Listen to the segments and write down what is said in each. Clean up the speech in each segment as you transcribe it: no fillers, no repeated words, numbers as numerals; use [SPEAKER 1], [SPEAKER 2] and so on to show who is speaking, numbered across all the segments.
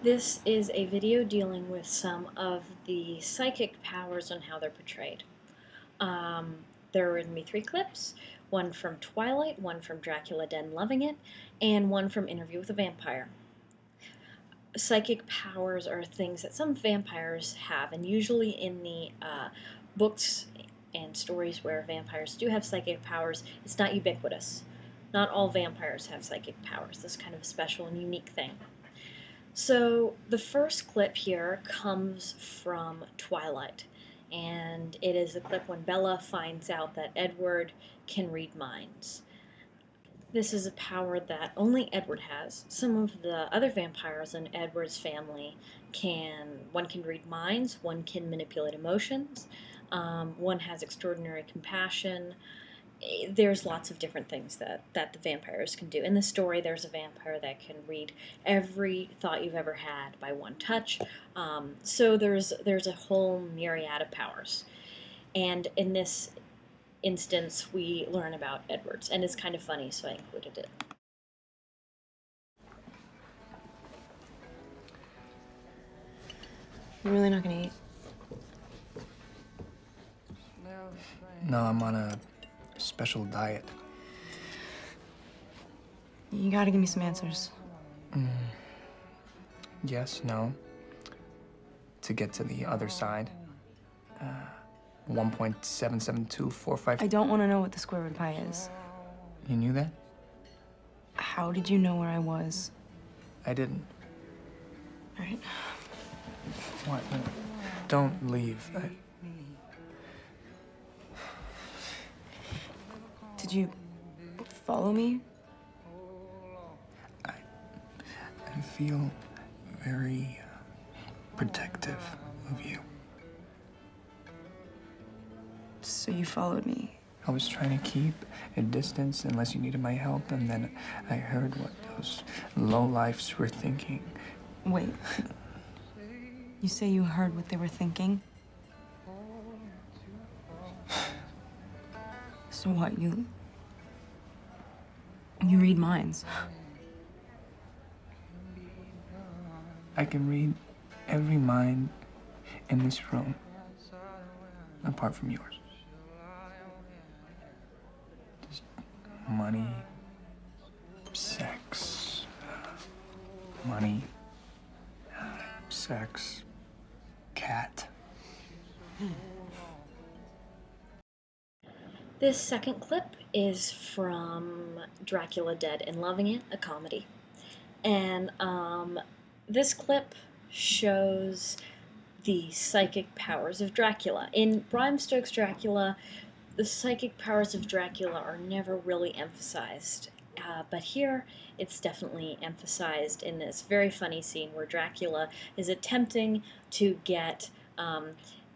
[SPEAKER 1] This is a video dealing with some of the psychic powers and how they're portrayed. There are going to be 3 clips, one from Twilight, one from Dracula Dead and Loving It, and one from Interview with a Vampire. Psychic powers are things that some vampires have, and usually in the books and stories where vampires do have psychic powers, it's not ubiquitous. Not all vampires have psychic powers. This is kind of a special and unique thing. So the first clip here comes from Twilight, and it is the clip when Bella finds out that Edward can read minds. This is a power that only Edward has. Some of the other vampires in Edward's family one can read minds, one can manipulate emotions, one has extraordinary compassion. There's lots of different things that the vampires can do. In the story, there's a vampire that can read every thought you've ever had by one touch. So there's a whole myriad of powers. And in this instance, we learn about Edward's, and it's kind of funny, so I included it.
[SPEAKER 2] You're really not gonna eat?
[SPEAKER 3] No, I'm on a special diet.
[SPEAKER 2] You gotta give me some answers.
[SPEAKER 3] Yes, no. To get to the other side. 1.77245.
[SPEAKER 2] I don't want to know what the square root of pi is.
[SPEAKER 3] You knew that?
[SPEAKER 2] How did you know where I was?
[SPEAKER 3] I didn't.
[SPEAKER 2] All right.
[SPEAKER 3] What? No. Don't leave.
[SPEAKER 2] Did you follow me?
[SPEAKER 3] I feel very protective of you.
[SPEAKER 2] So you followed me?
[SPEAKER 3] I was trying to keep a distance unless you needed my help, and then I heard what those lowlifes were thinking.
[SPEAKER 2] Wait. You say you heard what they were thinking? So what, you read minds?
[SPEAKER 3] I can read every mind in this room, apart from yours. Just money, sex, money, sex, cat.
[SPEAKER 1] This second clip is from Dracula Dead and Loving It, a comedy. And this clip shows the psychic powers of Dracula. In Bram Stoker's Dracula, the psychic powers of Dracula are never really emphasized. But here, it's definitely emphasized in this very funny scene where Dracula is attempting to get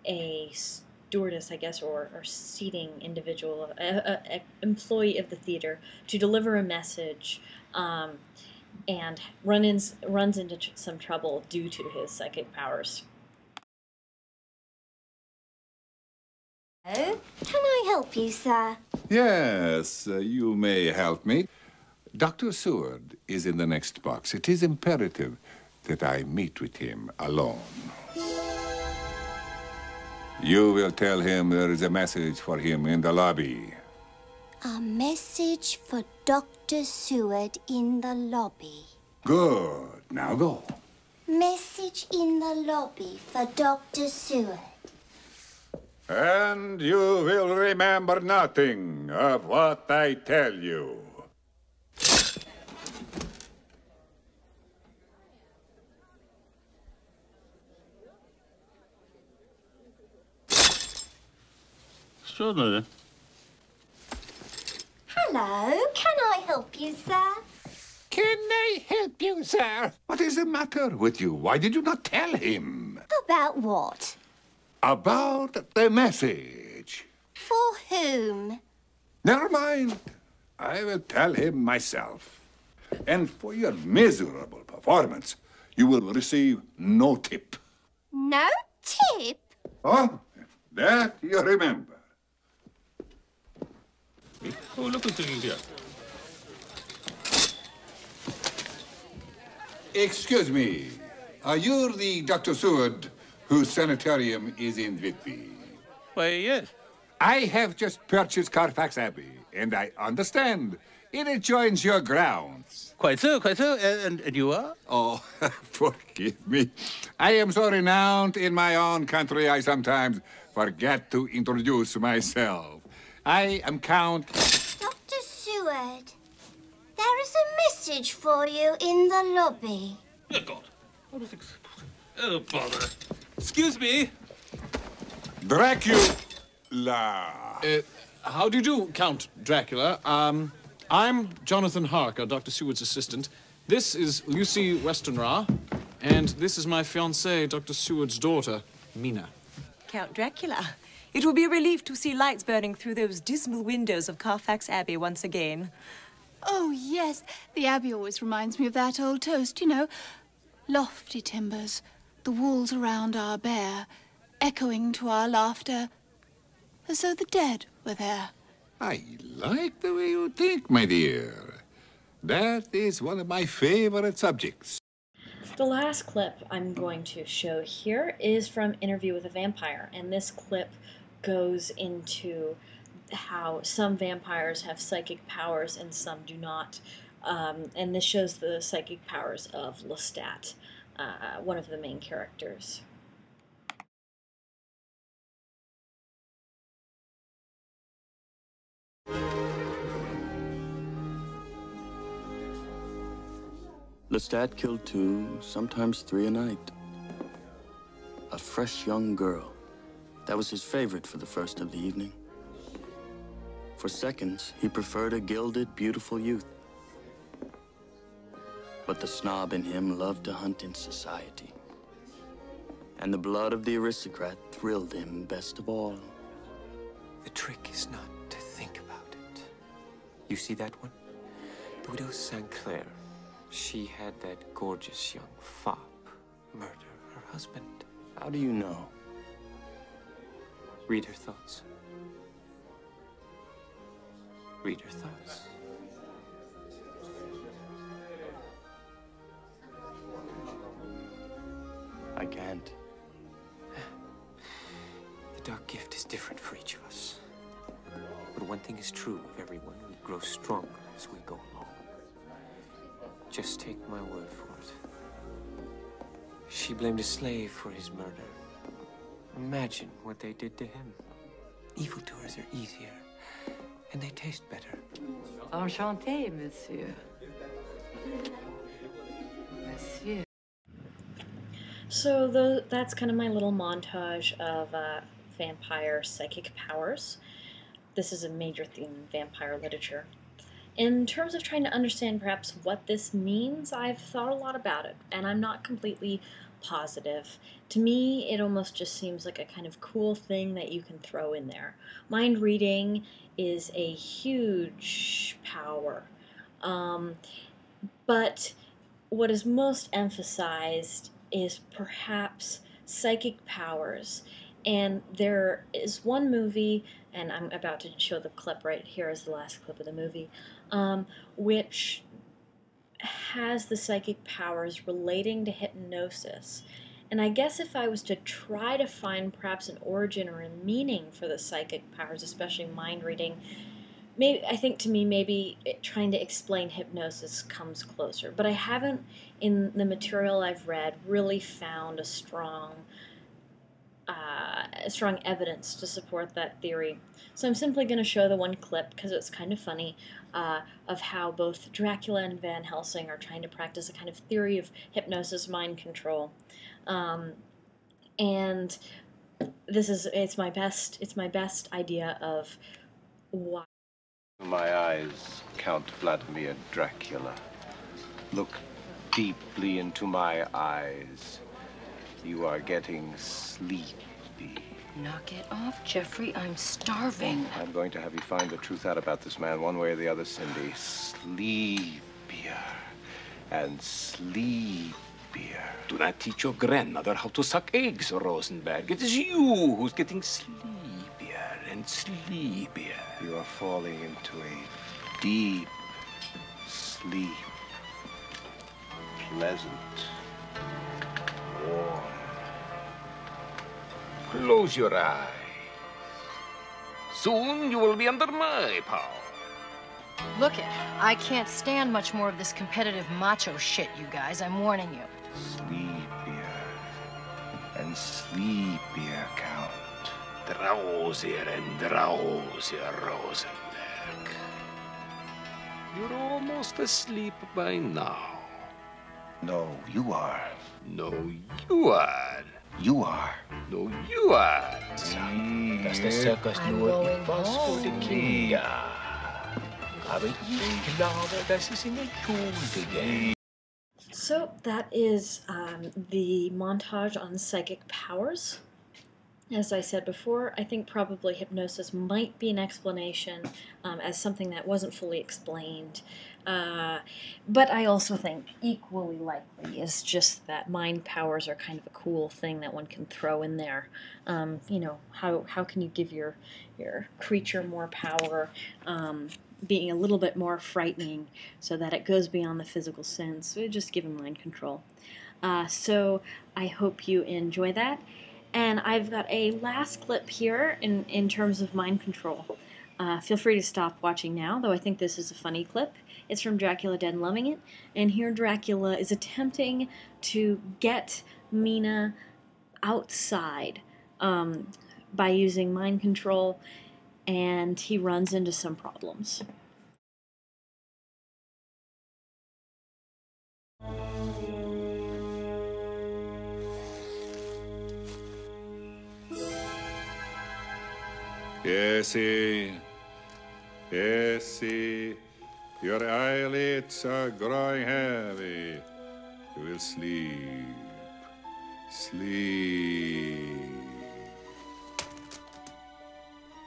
[SPEAKER 1] a stewardess, I guess, or seating individual, a employee of the theater, to deliver a message, and runs into some trouble due to his psychic powers.
[SPEAKER 4] Hello? Can I help you, sir?
[SPEAKER 5] Yes, you may help me. Dr. Seward is in the next box. It is imperative that I meet with him alone. You will tell him there is a message for him in the lobby.
[SPEAKER 4] A message for Dr. Seward in the lobby.
[SPEAKER 5] Good. Now go.
[SPEAKER 4] Message in the lobby for Dr. Seward.
[SPEAKER 5] And you will remember nothing of what I tell you.
[SPEAKER 4] Hello, can I help you, sir?
[SPEAKER 5] Can I help you, sir? What is the matter with you? Why did you not tell him?
[SPEAKER 4] About what?
[SPEAKER 5] About the message.
[SPEAKER 4] For whom?
[SPEAKER 5] Never mind. I will tell him myself. And for your miserable performance, you will receive no tip.
[SPEAKER 4] No tip?
[SPEAKER 5] Oh, that you remember.
[SPEAKER 6] Oh, look who's singing here.
[SPEAKER 5] Excuse me. You're the Dr. Seward whose sanitarium is in Whitby.
[SPEAKER 6] Why, yes.
[SPEAKER 5] I have just purchased Carfax Abbey, and I understand it adjoins your grounds.
[SPEAKER 6] Quite so, quite so. And you are?
[SPEAKER 5] Oh, forgive me. I am so renowned in my own country, I sometimes forget to introduce myself. I am Count...
[SPEAKER 4] Dr. Seward, there is a message for you in the lobby.
[SPEAKER 6] Oh, God. What is it? Oh, bother. Excuse me.
[SPEAKER 5] Dracula.
[SPEAKER 7] How do you do, Count Dracula? I'm Jonathan Harker, Dr. Seward's assistant. This is Lucy Westenra, and this is my fiancée, Dr. Seward's daughter, Mina.
[SPEAKER 2] Count Dracula, it will be a relief to see lights burning through those dismal windows of Carfax Abbey once again.
[SPEAKER 8] Oh, yes. The Abbey always reminds me of that old toast, you know. Lofty timbers, the walls around are bare, echoing to our laughter, as though the dead were there.
[SPEAKER 5] I like the way you think, my dear. That is one of my favorite subjects.
[SPEAKER 1] The last clip I'm going to show here is from Interview with a Vampire, and this clip goes into how some vampires have psychic powers and some do not. And this shows the psychic powers of Lestat, one of the main characters.
[SPEAKER 9] Lestat killed 2, sometimes 3 a night. A fresh young girl. That was his favorite for the first of the evening. For seconds, he preferred a gilded, beautiful youth. But the snob in him loved to hunt in society. And the blood of the aristocrat thrilled him best of all.
[SPEAKER 10] The trick is not to think about it. You see that one? The widow St. Clair. She had that gorgeous young fop murder her husband.
[SPEAKER 9] How do you know?
[SPEAKER 10] Read her thoughts. Read her thoughts.
[SPEAKER 9] I can't.
[SPEAKER 10] The dark gift is different for each of us. But one thing is true of everyone. We grow stronger as we go along. Just take my word for it. She blamed a slave for his murder. Imagine what they did to him. Evildoers are easier, and they taste better.
[SPEAKER 11] Enchanté, monsieur. Monsieur.
[SPEAKER 1] So that's kind of my little montage of vampire psychic powers. This is a major theme in vampire literature. In terms of trying to understand perhaps what this means, I've thought a lot about it, and I'm not completely positive. To me, it almost just seems like a kind of cool thing that you can throw in there. Mind reading is a huge power, but what is most emphasized is perhaps psychic powers. And there is one movie, and I'm about to show the clip right here as the last clip of the movie, which has the psychic powers relating to hypnosis. And I guess if I was to try to find perhaps an origin or a meaning for the psychic powers, especially mind reading, I think to me maybe trying to explain hypnosis comes closer. But I haven't, in the material I've read, really found a strong evidence to support that theory. So I'm simply going to show the one clip because it's kind of funny of how both Dracula and Van Helsing are trying to practice a kind of theory of hypnosis mind control. And it's my best idea of why.
[SPEAKER 12] My eyes, Count Vladimir Dracula. Look deeply into my eyes. You are getting sleepy.
[SPEAKER 11] Knock it off, Jeffrey. I'm starving.
[SPEAKER 12] I'm going to have you find the truth out about this man one way or the other, Cindy. Sleepier and sleepier.
[SPEAKER 13] Do not teach your grandmother how to suck eggs, Rosenberg. It is you who's getting sleepier and sleepier.
[SPEAKER 12] You are falling into a deep sleep. Pleasant.
[SPEAKER 13] warm. Close your eyes. Soon you will be under my power.
[SPEAKER 14] Look it, I can't stand much more of this competitive macho shit, you guys. I'm warning you.
[SPEAKER 13] Sleepier and sleepier, Count. Drowsier and drowsier, Rosenberg. You're almost asleep by now.
[SPEAKER 12] No, you are.
[SPEAKER 13] No, you are.
[SPEAKER 12] You are.
[SPEAKER 13] No, you are.
[SPEAKER 10] Does the circus nur etwas für die Kinder? Aber ich glaube, das ist in der Schule.
[SPEAKER 1] So that is the montage on psychic powers. As I said before, I think probably hypnosis might be an explanation as something that wasn't fully explained. But I also think equally likely is just that mind powers are kind of a cool thing that one can throw in there. You know, how can you give your creature more power, being a little bit more frightening so that it goes beyond the physical sense? So just give him mind control. So I hope you enjoy that. And I've got a last clip here in terms of mind control. Feel free to stop watching now, though I think this is a funny clip. It's from Dracula Dead and Loving It, and here Dracula is attempting to get Mina outside by using mind control, and he runs into some problems.
[SPEAKER 5] Essie, your eyelids are growing heavy. You will sleep. Sleep.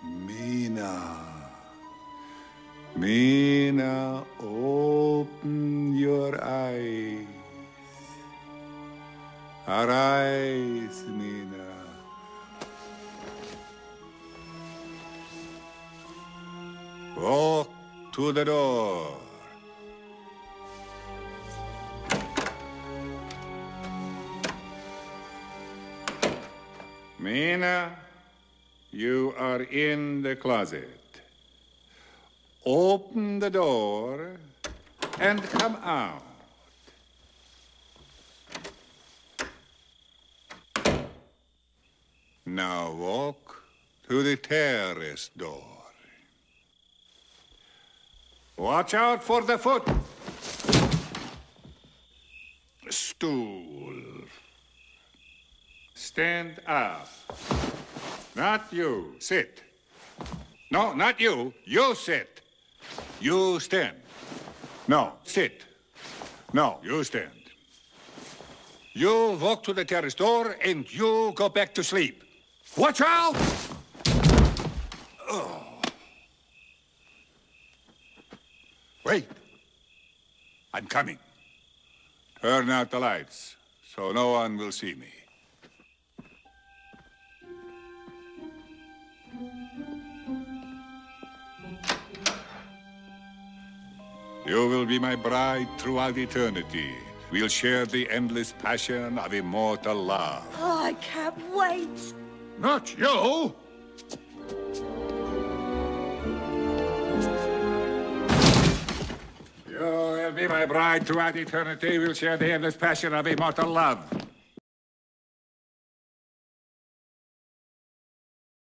[SPEAKER 5] Mina. Mina, open your eyes. Arise, Mina. Walk to the door. Mina, you are in the closet. Open the door and come out. Now walk to the terrace door. Watch out for the foot. Stool. Stand up. Not you. Sit. No, not you. You sit. You stand. No, sit. No, you stand. You walk to the terrace door and you go back to sleep. Watch out! Oh. Wait. I'm coming. Turn out the lights so no one will see me. You will be my bride throughout eternity. We'll share the endless passion of immortal love.
[SPEAKER 2] Oh, I can't wait.
[SPEAKER 5] Not you! You will be my bride throughout eternity. We'll share the endless passion of immortal love.